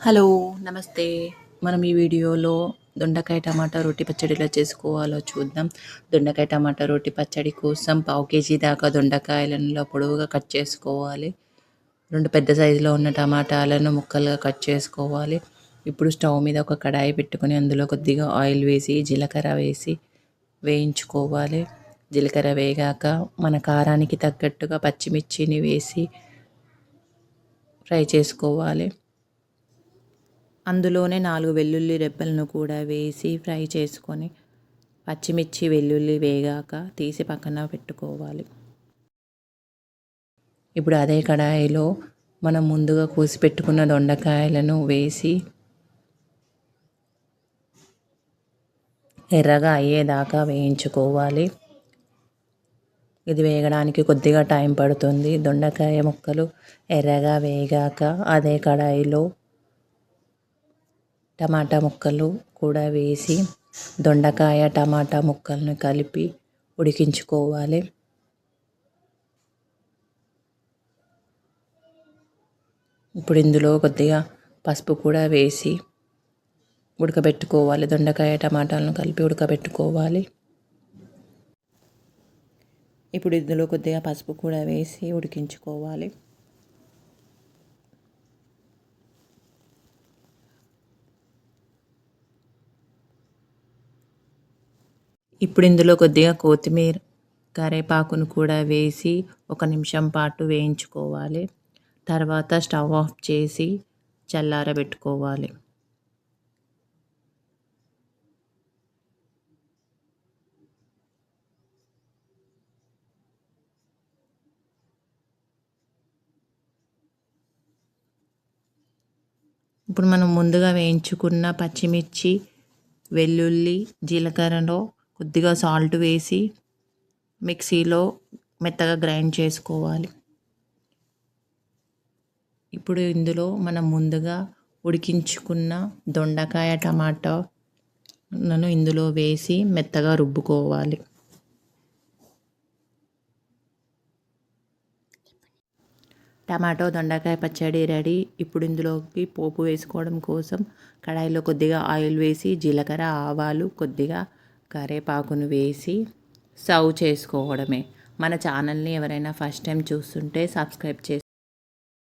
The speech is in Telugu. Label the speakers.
Speaker 1: హలో నమస్తే. మనం ఈ వీడియోలో దొండకాయ టమాటా రోటి పచ్చడి ఎలా చేసుకోవాలో చూద్దాం. దొండకాయ టమాటా రోటి పచ్చడి కోసం పావు కేజీ దాకా దొండకాయలను ఇలా పొడవుగా కట్ చేసుకోవాలి. 2 పెద్ద సైజులో ఉన్న టమాటాలను ముక్కలుగా కట్ చేసుకోవాలి. ఇప్పుడు స్టవ్ మీద ఒక కడాయి పెట్టుకొని అందులో కొద్దిగా ఆయిల్ వేసి జీలకర్ర వేసి వేయించుకోవాలి. జీలకర్ర వేగాక మన కారానికి తగ్గట్టుగా పచ్చిమిర్చిని వేసి ఫ్రై చేసుకోవాలి. అందులోనే 4 వెల్లుల్లి రెబ్బలను కూడా వేసి ఫ్రై చేసుకొని పచ్చిమిర్చి వెల్లుల్లి వేగాక తీసి పక్కన పెట్టుకోవాలి. ఇప్పుడు అదే కడాయిలో మనం ముందుగా కోసి పెట్టుకున్న దొండకాయలను వేసి ఎర్రగా అయ్యేదాకా వేయించుకోవాలి. ఇది వేగడానికి కొద్దిగా టైం పడుతుంది. దొండకాయ ముక్కలు ఎర్రగా వేగాక అదే కడాయిలో టమాటా ముక్కలు కూడా వేసి దొండకాయ టమాటా ముక్కలను కలిపి ఉడికించుకోవాలి. ఇప్పుడు ఇందులో కొద్దిగా పసుపు కూడా వేసి ఉడకబెట్టుకోవాలి. దొండకాయ టమాటాలను కలిపి ఉడకబెట్టుకోవాలి. ఇప్పుడు ఇందులో కొద్దిగా పసుపు కూడా వేసి ఉడికించుకోవాలి. ఇప్పుడు ఇందులో కొద్దిగా కొత్తిమీర కరివేపాకును కూడా వేసి 1 నిమిషం పాటు వేయించుకోవాలి. తర్వాత స్టవ్ ఆఫ్ చేసి చల్లారబెట్టుకోవాలి. ఇప్పుడు మనం ముందుగా వేయించుకున్న పచ్చిమిర్చి వెల్లుల్లి జీలకర్రలో కొద్దిగా సాల్ట్ వేసి మిక్సీలో మెత్తగా గ్రైండ్ చేసుకోవాలి. ఇప్పుడు ఇందులో మనం ముందుగా ఉడికించుకున్న దొండకాయ టమాటాలను ఇందులో వేసి మెత్తగా రుబ్బుకోవాలి. టమాటో దొండకాయ పచ్చడి రెడీ. ఇప్పుడు ఇందులోకి పోపు వేసుకోవడం కోసం కడాయిలో కొద్దిగా ఆయిల్ వేసి జీలకర్ర ఆవాలు కొద్దిగా కరివేపాకును వేసి సర్వ్ చేసుకోవడమే. మన ఛానల్ని ఎవరైనా ఫస్ట్ టైం చూస్తుంటే సబ్స్క్రైబ్